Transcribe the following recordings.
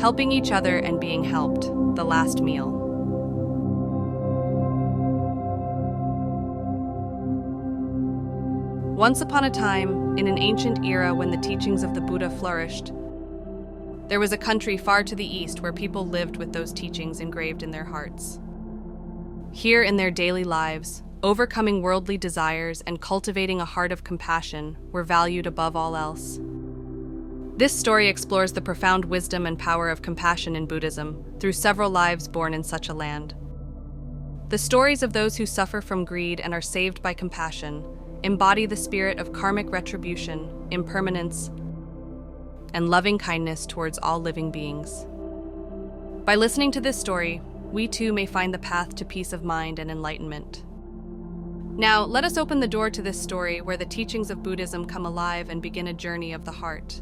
helping each other and being helped, the last meal. Once upon a time, in an ancient era when the teachings of the Buddha flourished, there was a country far to the east where people lived with those teachings engraved in their hearts. Here in their daily lives, overcoming worldly desires and cultivating a heart of compassion were valued above all else. This story explores the profound wisdom and power of compassion in Buddhism through several lives born in such a land. The stories of those who suffer from greed and are saved by compassion embody the spirit of karmic retribution, impermanence, and loving kindness towards all living beings. By listening to this story, we too may find the path to peace of mind and enlightenment. Now, let us open the door to this story where the teachings of Buddhism come alive and begin a journey of the heart.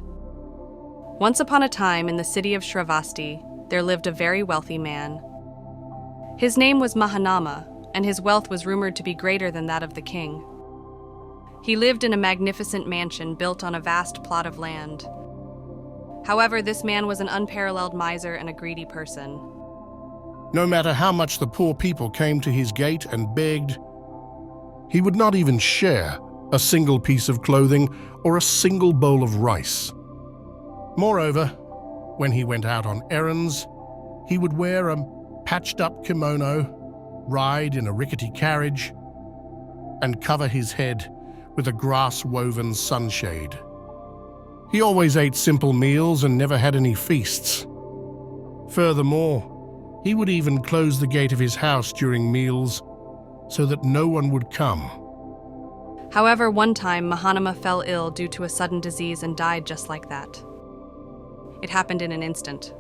Once upon a time, in the city of Shravasti, there lived a very wealthy man. His name was Mahanama, and his wealth was rumored to be greater than that of the king. He lived in a magnificent mansion built on a vast plot of land. However, this man was an unparalleled miser and a greedy person. No matter how much the poor people came to his gate and begged, he would not even share a single piece of clothing or a single bowl of rice. Moreover, when he went out on errands, he would wear a patched-up kimono, ride in a rickety carriage, and cover his head with a grass-woven sunshade. He always ate simple meals and never had any feasts. Furthermore, he would even close the gate of his house during meals so that no one would come. However, one time Mahanama fell ill due to a sudden disease and died just like that. It happened in an instant.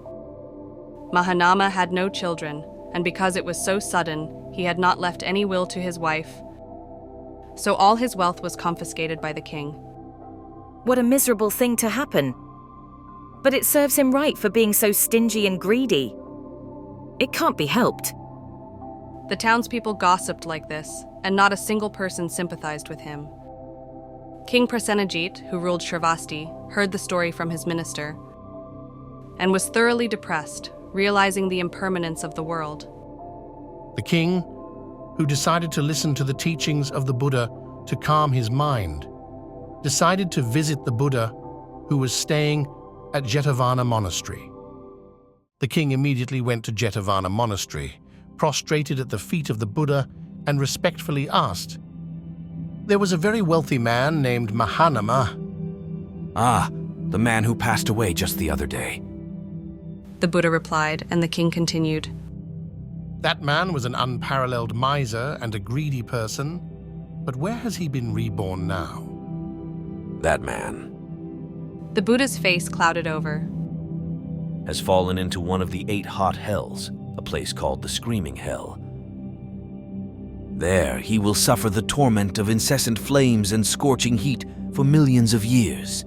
Mahanama had no children, and because it was so sudden, he had not left any will to his wife, so all his wealth was confiscated by the king. What a miserable thing to happen. But it serves him right for being so stingy and greedy. It can't be helped. The townspeople gossiped like this, and not a single person sympathized with him. King Prasenajit, who ruled Shravasti, heard the story from his minister and was thoroughly depressed, realizing the impermanence of the world. The king, who decided to listen to the teachings of the Buddha to calm his mind, decided to visit the Buddha, who was staying at Jetavana Monastery. The king immediately went to Jetavana Monastery, prostrated at the feet of the Buddha, and respectfully asked, "There was a very wealthy man named Mahanama." "Ah, the man who passed away just the other day," the Buddha replied, and the king continued, "That man was an unparalleled miser and a greedy person, but where has he been reborn now?" "That man The Buddha's face clouded over. has fallen into one of the 8 hot hells, a place called the Screaming Hell. There he will suffer the torment of incessant flames and scorching heat for millions of years.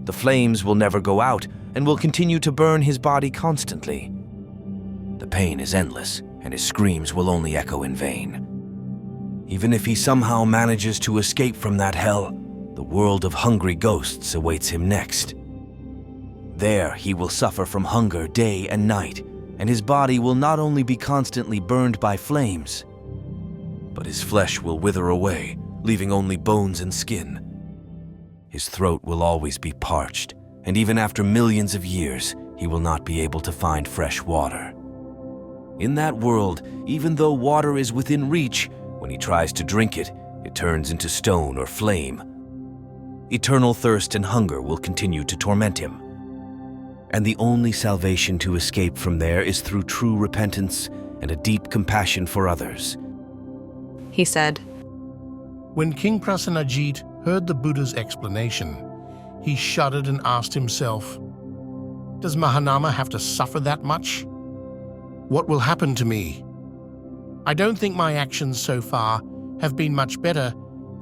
The flames will never go out and will continue to burn his body constantly. The pain is endless, and his screams will only echo in vain. Even if he somehow manages to escape from that hell, the world of hungry ghosts awaits him next. There he will suffer from hunger day and night, and his body will not only be constantly burned by flames, but his flesh will wither away, leaving only bones and skin. His throat will always be parched, and even after millions of years, he will not be able to find fresh water. In that world, even though water is within reach, when he tries to drink it, it turns into stone or flame. Eternal thirst and hunger will continue to torment him. And the only salvation to escape from there is through true repentance and a deep compassion for others. He said, When King Prasenajit heard the Buddha's explanation, he shuddered and asked himself, "Does Mahanama have to suffer that much? What will happen to me? I don't think my actions so far have been much better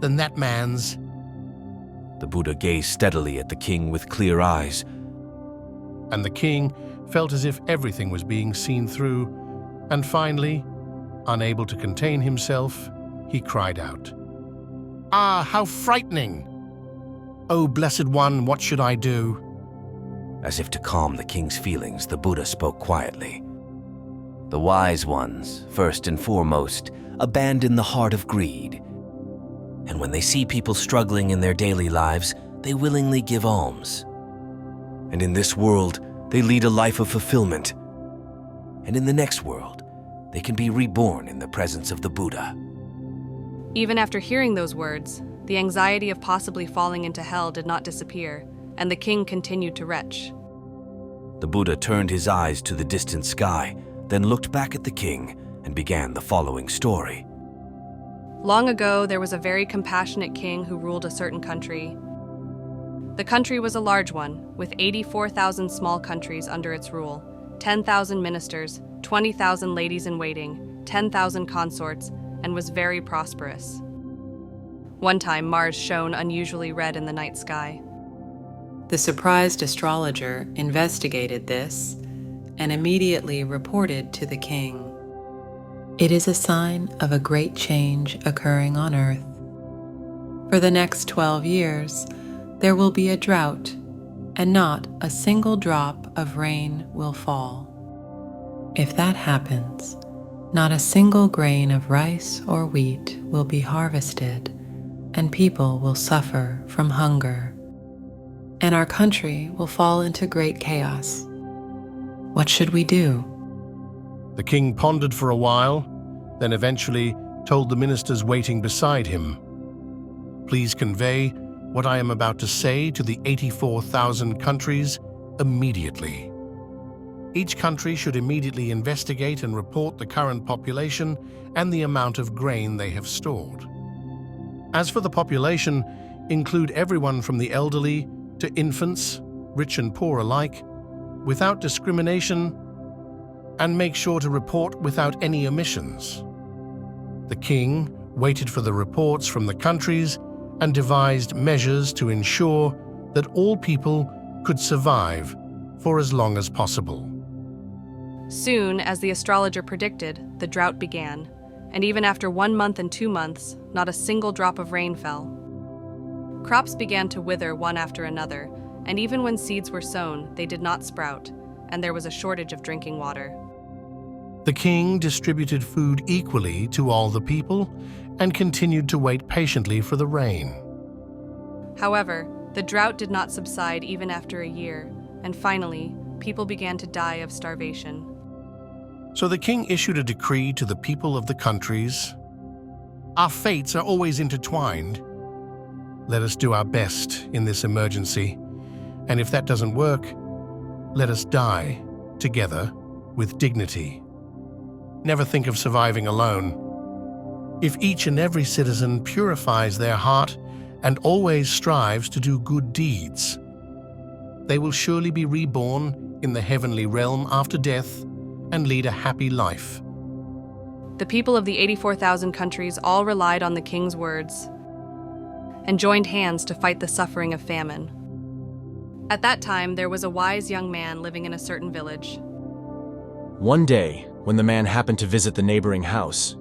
than that man's." The Buddha gazed steadily at the king with clear eyes, and the king felt as if everything was being seen through, and finally, unable to contain himself, he cried out, "Ah, how frightening! Oh, Blessed One, what should I do?" As if to calm the king's feelings, the Buddha spoke quietly. The wise ones, first and foremost, abandon the heart of greed. And when they see people struggling in their daily lives, they willingly give alms. And in this world, they lead a life of fulfillment. And in the next world, they can be reborn in the presence of the Buddha. Even after hearing those words, the anxiety of possibly falling into hell did not disappear, and the king continued to retch. The Buddha turned his eyes to the distant sky, then looked back at the king and began the following story. Long ago, there was a very compassionate king who ruled a certain country. The country was a large one, with 84,000 small countries under its rule, 10,000 ministers, 20,000 ladies in waiting, 10,000 consorts, and was very prosperous. One time, Mars shone unusually red in the night sky. The surprised astrologer investigated this and immediately reported to the king. It is a sign of a great change occurring on Earth. For the next 12 years, there will be a drought, and not a single drop of rain will fall. If that happens, not a single grain of rice or wheat will be harvested, and people will suffer from hunger. And our country will fall into great chaos. What should we do? The king pondered for a while, then eventually told the ministers waiting beside him, "Please convey what I am about to say to the 84,000 countries immediately. Each country should immediately investigate and report the current population and the amount of grain they have stored. As for the population, include everyone from the elderly to infants, rich and poor alike, without discrimination, and make sure to report without any omissions." The king waited for the reports from the countries and devised measures to ensure that all people could survive for as long as possible. Soon, as the astrologer predicted, the drought began, and even after 1 month and 2 months, not a single drop of rain fell. Crops began to wither one after another, and even when seeds were sown, they did not sprout, and there was a shortage of drinking water. The king distributed food equally to all the people and continued to wait patiently for the rain. However, the drought did not subside even after a year, and finally, people began to die of starvation. So the king issued a decree to the people of the countries, "Our fates are always intertwined. Let us do our best in this emergency, and if that doesn't work, let us die together with dignity. Never think of surviving alone. If each and every citizen purifies their heart and always strives to do good deeds, they will surely be reborn in the heavenly realm after death and lead a happy life." The people of the 84,000 countries all relied on the king's words and joined hands to fight the suffering of famine. At that time, there was a wise young man living in a certain village. One day, when the man happened to visit the neighboring house,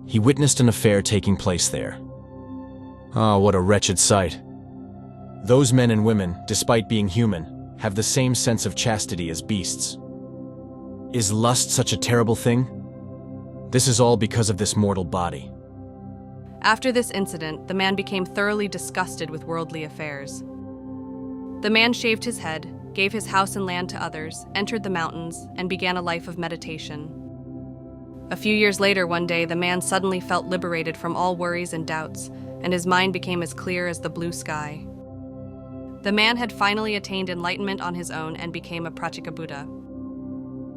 he witnessed an affair taking place there. Ah, what a wretched sight. Those men and women, despite being human, have the same sense of chastity as beasts. Is lust such a terrible thing? This is all because of this mortal body. After this incident, the man became thoroughly disgusted with worldly affairs. The man shaved his head, gave his house and land to others, entered the mountains, and began a life of meditation. A few years later, one day, the man suddenly felt liberated from all worries and doubts, and his mind became as clear as the blue sky. The man had finally attained enlightenment on his own and became a Buddha.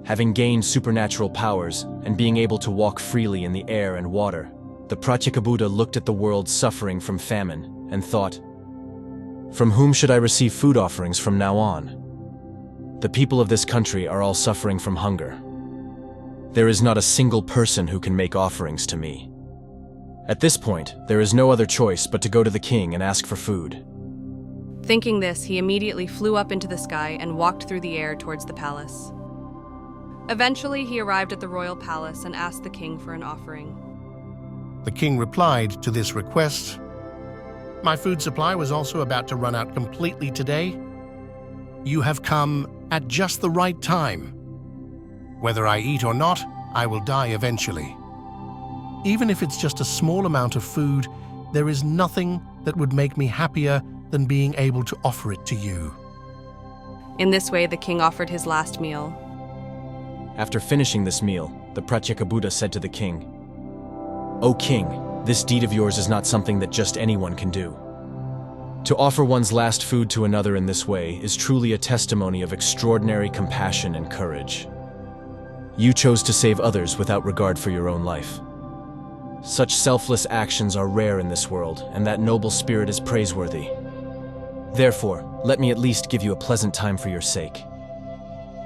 Having gained supernatural powers and being able to walk freely in the air and water, the Buddha looked at the world suffering from famine and thought, "From whom should I receive food offerings from now on? The people of this country are all suffering from hunger. There is not a single person who can make offerings to me. At this point, there is no other choice but to go to the king and ask for food." Thinking this, he immediately flew up into the sky and walked through the air towards the palace. Eventually, he arrived at the royal palace and asked the king for an offering. The king replied to this request, "My food supply was also about to run out completely today. You have come at just the right time. Whether I eat or not, I will die eventually. Even if it's just a small amount of food, there is nothing that would make me happier than being able to offer it to you." In this way, the king offered his last meal. After finishing this meal, the Pratyeka Buddha said to the king, "O king, this deed of yours is not something that just anyone can do. To offer one's last food to another in this way is truly a testimony of extraordinary compassion and courage. You chose to save others without regard for your own life. Such selfless actions are rare in this world, and that noble spirit is praiseworthy. Therefore, let me at least give you a pleasant time for your sake,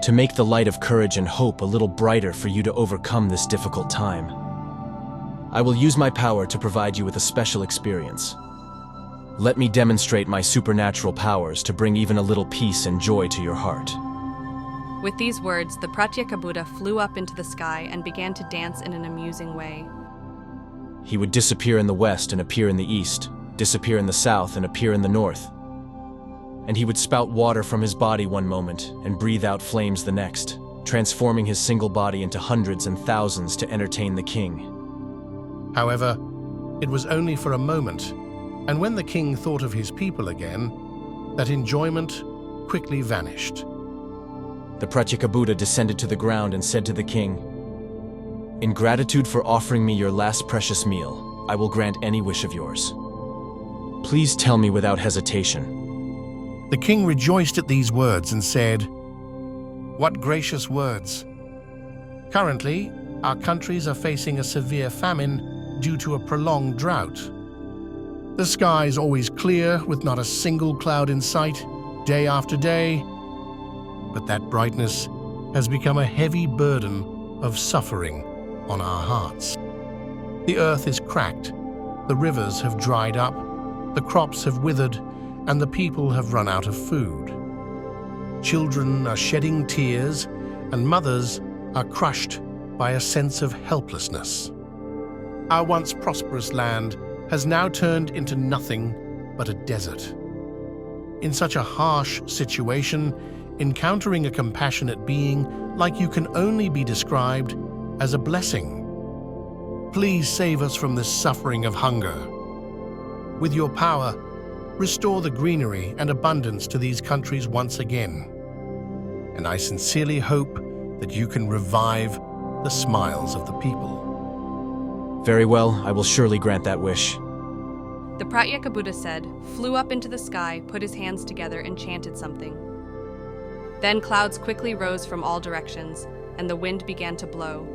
to make the light of courage and hope a little brighter for you to overcome this difficult time. I will use my power to provide you with a special experience. Let me demonstrate my supernatural powers to bring even a little peace and joy to your heart." With these words, the Pratyeka Buddha flew up into the sky and began to dance in an amusing way. He would disappear in the west and appear in the east, disappear in the south and appear in the north. And he would spout water from his body one moment and breathe out flames the next, transforming his single body into hundreds and thousands to entertain the king. However, it was only for a moment, and when the king thought of his people again, that enjoyment quickly vanished. The Pratyeka Buddha descended to the ground and said to the king, "In gratitude for offering me your last precious meal, I will grant any wish of yours. Please tell me without hesitation." The king rejoiced at these words and said, "What gracious words! Currently, our countries are facing a severe famine due to a prolonged drought. The sky is always clear with not a single cloud in sight, day after day, but that brightness has become a heavy burden of suffering on our hearts. The earth is cracked, the rivers have dried up, the crops have withered, and the people have run out of food. Children are shedding tears, and mothers are crushed by a sense of helplessness. Our once prosperous land has now turned into nothing but a desert. In such a harsh situation, encountering a compassionate being like you can only be described as a blessing. Please save us from this suffering of hunger. With your power, restore the greenery and abundance to these countries once again. And I sincerely hope that you can revive the smiles of the people." "Very well, I will surely grant that wish." The Pratyeka Buddha said, flew up into the sky, put his hands together, and chanted something. Then clouds quickly rose from all directions, and the wind began to blow.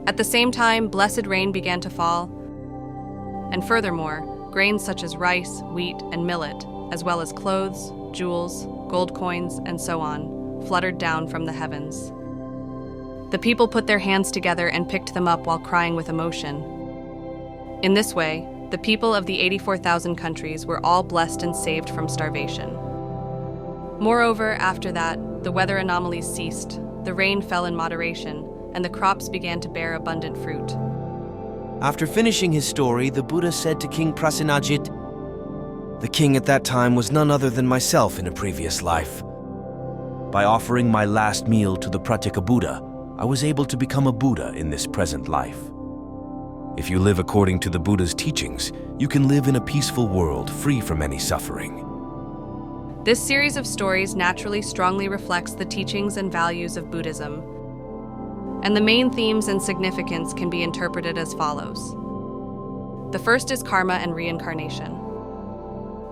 At the same time, blessed rain began to fall, and furthermore, grains such as rice, wheat, and millet, as well as clothes, jewels, gold coins, and so on, fluttered down from the heavens. The people put their hands together and picked them up while crying with emotion. In this way, the people of the 84,000 countries were all blessed and saved from starvation. Moreover, after that, the weather anomalies ceased, the rain fell in moderation, and the crops began to bear abundant fruit. After finishing his story, the Buddha said to King Prasenajit, "The king at that time was none other than myself in a previous life. By offering my last meal to the Pratyeka Buddha, I was able to become a Buddha in this present life. If you live according to the Buddha's teachings, you can live in a peaceful world free from any suffering." This series of stories naturally strongly reflects the teachings and values of Buddhism, and the main themes and significance can be interpreted as follows. The first is karma and reincarnation,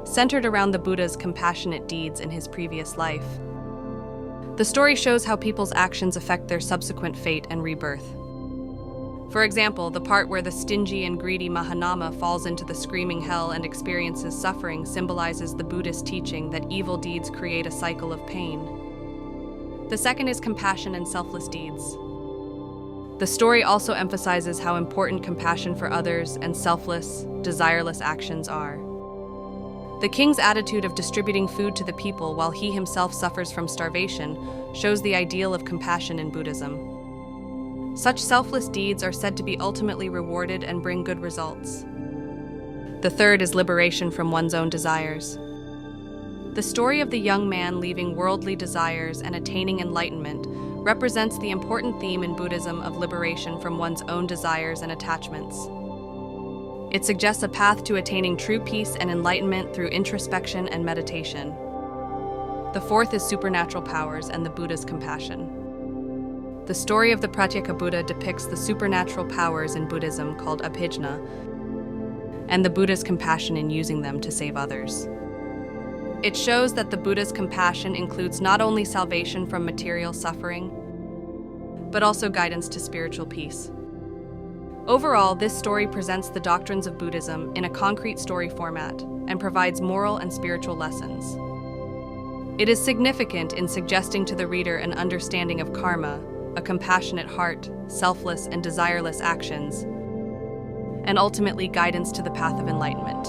centered around the Buddha's compassionate deeds in his previous life. The story shows how people's actions affect their subsequent fate and rebirth. For example, the part where the stingy and greedy Mahanama falls into the screaming hell and experiences suffering symbolizes the Buddhist teaching that evil deeds create a cycle of pain. The second is compassion and selfless deeds. The story also emphasizes how important compassion for others and selfless, desireless actions are. The king's attitude of distributing food to the people while he himself suffers from starvation shows the ideal of compassion in Buddhism. Such selfless deeds are said to be ultimately rewarded and bring good results. The third is liberation from one's own desires. The story of the young man leaving worldly desires and attaining enlightenment represents the important theme in Buddhism of liberation from one's own desires and attachments. It suggests a path to attaining true peace and enlightenment through introspection and meditation. The fourth is supernatural powers and the Buddha's compassion. The story of the Pratyeka Buddha depicts the supernatural powers in Buddhism called abhijna, and the Buddha's compassion in using them to save others. It shows that the Buddha's compassion includes not only salvation from material suffering, but also guidance to spiritual peace. Overall, this story presents the doctrines of Buddhism in a concrete story format and provides moral and spiritual lessons. It is significant in suggesting to the reader an understanding of karma, a compassionate heart, selfless and desireless actions, and ultimately guidance to the path of enlightenment.